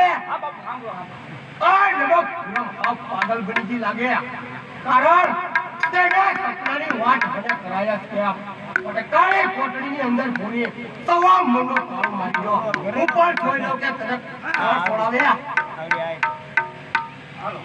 હા બાપુ સાંભળો આ નડો પાગલ બની ગઈ લાગે કારણ તેને સપનાની વાટ મને કરાયા છે અને કાળી કોટડીની અંદર પૂરી સવા મનો કાળ માર્યો ઉપર જોઈ લો કે તરફ છોડાવ્યા હાલો